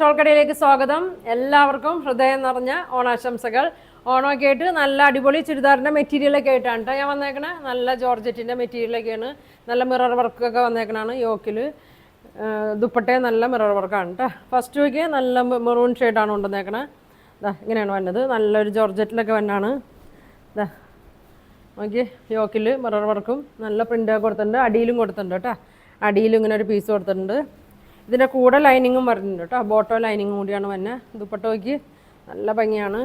ഷോൾക്കടയിലേക്ക് സ്വാഗതം. എല്ലാവർക്കും ഹൃദയം നിറഞ്ഞ ഓണാശംസകൾ. ഓണമൊക്കെ ആയിട്ട് നല്ല അടിപൊളി ചുരിദാറിൻ്റെ മെറ്റീരിയലൊക്കെ ആയിട്ടാണ് കേട്ടോ ഞാൻ വന്നേക്കണേ. നല്ല ജോർജറ്റിൻ്റെ മെറ്റീരിയലൊക്കെയാണ്. നല്ല മിറർ വർക്കൊക്കെ വന്നേക്കണാണ്. യോക്കിൽ ദുപ്പട്ടയെ നല്ല മിറർ വർക്കാണ് കേട്ടോ. ഫസ്റ്റ് വീക്ക് നല്ല മെറൂൺ ഷെയ്ഡാണ് കൊണ്ടുവന്നേക്കണേ. ഇങ്ങനെയാണ് വന്നത്. നല്ലൊരു ജോർജറ്റിലൊക്കെ വന്നാണ്. നോക്കി യോക്കിൽ മിറർ വർക്കും നല്ല പ്രിൻ്റൊക്കെ കൊടുത്തിട്ടുണ്ട്. അടിയിലും കൊടുത്തിട്ടുണ്ട് കേട്ടോ. അടിയിലും ഇങ്ങനെ ഒരു പീസ് കൊടുത്തിട്ടുണ്ട്. ഇതിൻ്റെ കൂടെ ലൈനിങ്ങും വരുന്നുണ്ട് കേട്ടോ. ബോട്ടോ ലൈനിങ്ങും കൂടിയാണ് വന്നെ. ദുപ്പട്ടോയ്ക്ക് നല്ല ഭംഗിയാണ്.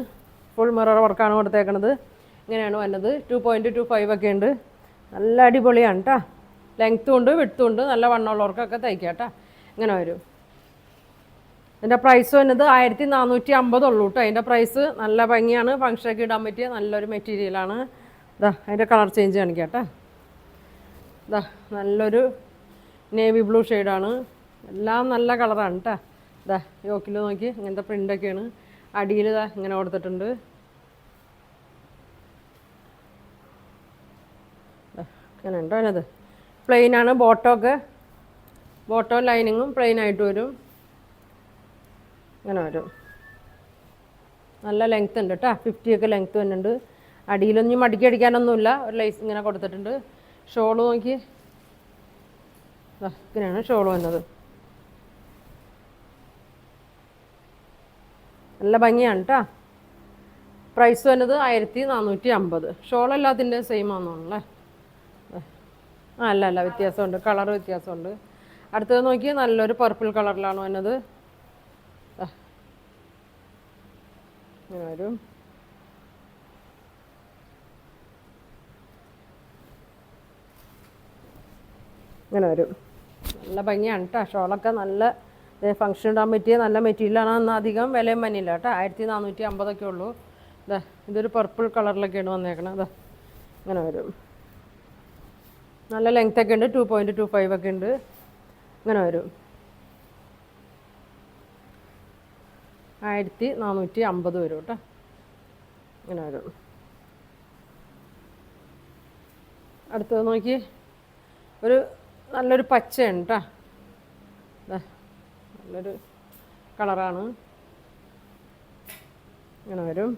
ഫുൾ മിറർ വർക്കാണ് കൊടുത്തേക്കണത്. ഇങ്ങനെയാണ് വന്നത്. 2.25 ഒക്കെ ഉണ്ട്. നല്ല അടിപൊളിയാണ് കേട്ടോ. ലെങ്ത്തും ഉണ്ട് വിഡ്ത്തും ഉണ്ട്. നല്ല വണ്ണമുള്ളവർക്കൊക്കെ തയ്ക്കാം കേട്ടോ. ഇങ്ങനെ വരും. ഇതിൻ്റെ പ്രൈസ് വന്നത് 1450 ഉള്ളൂ കേട്ടോ. അതിൻ്റെ പ്രൈസ് നല്ല ഭംഗിയാണ്. ഫംഗ്ഷനൊക്കെ ഇടാൻ പറ്റിയ നല്ലൊരു മെറ്റീരിയലാണ്. അതിൻ്റെ കളർ ചേഞ്ച് കാണിക്കാം കേട്ടോ. നല്ലൊരു നേവി ബ്ലൂ ഷെയ്ഡാണ്. എല്ലാം നല്ല കളറാണ് കേട്ടോ. യോക്കിൽ നോക്കി ഇങ്ങനത്തെ പ്രിൻ്റൊക്കെയാണ്. അടിയിൽ ഇങ്ങനെ കൊടുത്തിട്ടുണ്ട്. ഇങ്ങനെ ഉണ്ടോ അതിനത് പ്ലെയിനാണ്. ബോട്ടോ ലൈനിങ്ങും പ്ലെയിനായിട്ട് വരും. ഇങ്ങനെ വരും. നല്ല ലെങ്ത്ത് ഉണ്ട് കേട്ടോ. 50 ഒക്കെ ലെങ്ത്ത് വരുന്നുണ്ട്. അടിയിലൊന്നും മടക്കി അടിക്കാനൊന്നുമില്ല. ഒരു ലൈസ് ഇങ്ങനെ കൊടുത്തിട്ടുണ്ട്. ഷോള് നോക്കി ഇങ്ങനെയാണ് ഷോള് വന്നത്. നല്ല ഭംഗിയാണ് കേട്ടോ. പ്രൈസ് വന്നത് 1450. ഷോളെല്ലാത്തിൻ്റെ സെയിം ആണെന്നല്ലേ? അല്ല വ്യത്യാസമുണ്ട്. കളർ വ്യത്യാസമുണ്ട്. അടുത്തത് നോക്കി നല്ലൊരു പർപ്പിൾ കളറിലാണ് വന്നത്. ഇങ്ങനെ വരും. ഇങ്ങനെ വരും. നല്ല ഭംഗിയാണ് കേട്ടോ. ഷോളൊക്കെ നല്ല ഫംഗ്ഷൻ ഇടാൻ പറ്റിയ നല്ല മെറ്റീരിയലാണ്. അന്ന് അധികം വിലയും വന്നില്ല കേട്ടോ. 1450 ഒക്കെ ഉള്ളൂ. ഇതൊരു പർപ്പിൾ കളറിലൊക്കെയാണ് വന്നേക്കണത്. ഇങ്ങനെ വരും. നല്ല ലെങ്ത്തൊക്കെ ഉണ്ട്. 2.25 ഒക്കെ ഉണ്ട്. ഇങ്ങനെ വരും. 1450 വരും കേട്ടോ. ഇങ്ങനെ വരും. അടുത്തത് നോക്കി നല്ലൊരു പച്ചയാണ് കേട്ടോ. നല്ലൊരു കളറാണ്. ഇങ്ങനെ വരും.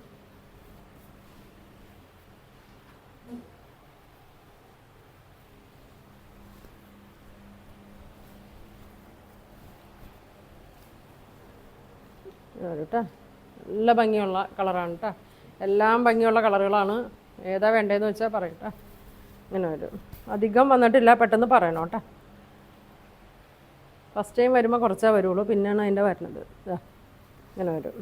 കേട്ടോ. നല്ല ഭംഗിയുള്ള കളറാണ് കേട്ടോ. എല്ലാം ഭംഗിയുള്ള കളറുകളാണ്. ഏതാ വേണ്ടതെന്ന് വെച്ചാൽ പറയട്ടോ. ഇങ്ങനെ വരും. അധികം വന്നിട്ടില്ല. പെട്ടെന്ന് പറയണം കേട്ടോ. ഫസ്റ്റ് ടൈം വരുമ്പോൾ കുറച്ചേ വരുള്ളൂ. പിന്നെയാണ് അതിൻ്റെ വരുന്നത്. ഇങ്ങനെ വരും.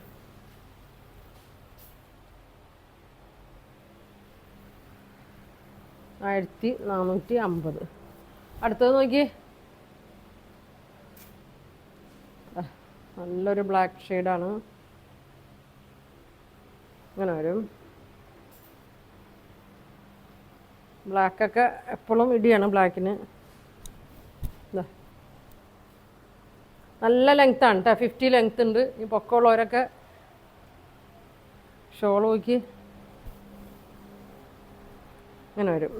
$1450. അടുത്തത് നോക്കി നല്ലൊരു ബ്ലാക്ക് ഷെയ്ഡാണ്. ഇങ്ങനെ വരും. ബ്ലാക്കൊക്കെ എപ്പോഴും ഇടിയാണ് ബ്ലാക്കിന്. നല്ല ലെങ്ത്താണ് കേട്ടോ. 50 ലെങ്ത്ത് ഉണ്ട്. ഈ പൊക്കമുള്ളവരൊക്കെ ഷോൾ നോക്കി ഇങ്ങനെ വരും.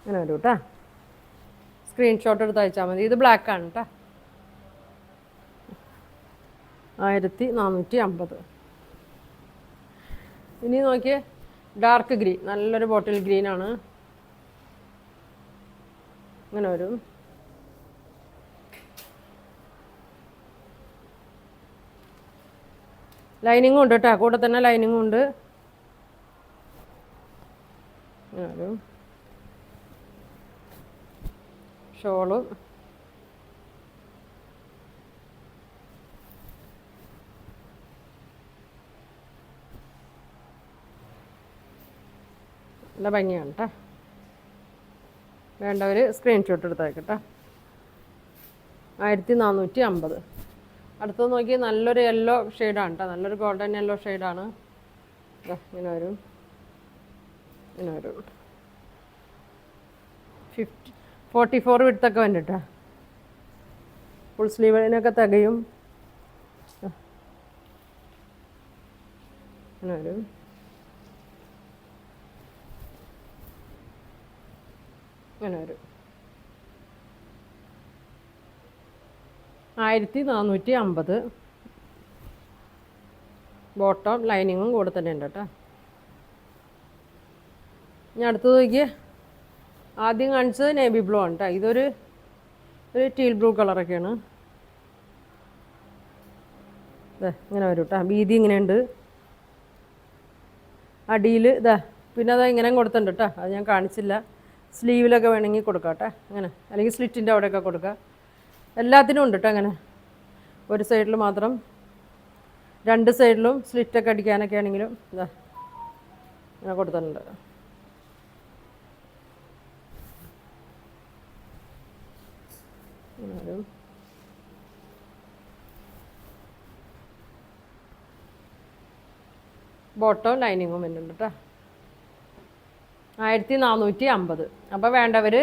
ഇങ്ങനെ വരും കേട്ടോ. സ്ക്രീൻഷോട്ട് എടുത്ത് അയച്ചാൽ മതി. ഇത് ബ്ലാക്കാണ് കേട്ടോ. 1450. ഇനി നോക്കിയേ ഡാർക്ക് ഗ്രീൻ. നല്ലൊരു ബോട്ടിൽ ഗ്രീനാണ്. ഇങ്ങനെ വരും. ലൈനിങ്ങും ഉണ്ട് കേട്ടോ. കൂടെ തന്നെ ലൈനിങ്ങും ഉണ്ട്. ഇങ്ങനെ വരും. ഷോള് നല്ല ഭംഗിയാണ് കേട്ടോ. വേണ്ടവർ സ്ക്രീൻഷോട്ട് എടുത്തേക്കട്ടോ. 1450. അടുത്തത് നോക്കി നല്ലൊരു യെല്ലോ ഷെയ്ഡാണ് കേട്ടോ. നല്ലൊരു ഗോൾഡൻ യെല്ലോ ഷെയ്ഡാണ്. ഇങ്ങനെ വരും. ഇങ്ങനെ വരും. 44 വിടുത്തൊക്കെ വന്നിട്ടാ. ഫുൾ സ്ലീവിനൊക്കെ തികയും. ഇങ്ങനെ വരും. ഇങ്ങനെ വരും. 1450. ബോട്ടം ലൈനിങ്ങും കൂടെ തന്നെ ഉണ്ട് കേട്ടോ. ഞാൻ അടുത്തത് നോക്കിയേ, ആദ്യം കാണിച്ചത് നേവി ബ്ലൂ ആണ് കേട്ടോ. ഇതൊരു ടീൽ ബ്ലൂ കളറൊക്കെയാണ്. ഇങ്ങനെ വരും കേട്ടോ. വീതി ഇങ്ങനെയുണ്ട് അടിയിൽ. പിന്നെ അത് ഇങ്ങനെ കൊടുത്തിട്ടുണ്ട് കേട്ടോ. അത് ഞാൻ കാണിച്ചില്ല. സ്ലീവിലൊക്കെ വേണമെങ്കിൽ കൊടുക്കാം കേട്ടോ. അങ്ങനെ, അല്ലെങ്കിൽ സ്ലിറ്റിൻ്റെ അവിടെയൊക്കെ കൊടുക്കാം. എല്ലാത്തിനും ഉണ്ട് കേട്ടോ. അങ്ങനെ ഒരു സൈഡിൽ മാത്രം, 2 സൈഡിലും സ്ലിറ്റൊക്കെ അടിക്കാനൊക്കെ ആണെങ്കിലും അങ്ങനെ കൊടുത്തിട്ടുണ്ട്. ബോട്ടം ലൈനിങ്ങും വരുന്നുണ്ട് കേട്ടോ. 1450. അപ്പോൾ വേണ്ടവർ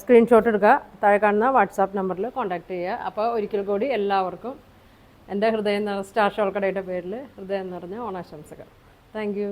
സ്ക്രീൻഷോട്ട് എടുക്കുക, താഴെ കാണുന്ന വാട്സാപ്പ് നമ്പറിൽ കോൺടാക്റ്റ് ചെയ്യുക. അപ്പോൾ ഒരിക്കൽ കൂടി എല്ലാവർക്കും എൻ്റെ ഹൃദയം നിറഞ്ഞ സ്റ്റാർ ഷോൾ കടയുടെ പേരിൽ ഹൃദയം നിറഞ്ഞ ഓണാശംസകൾ. Thank you.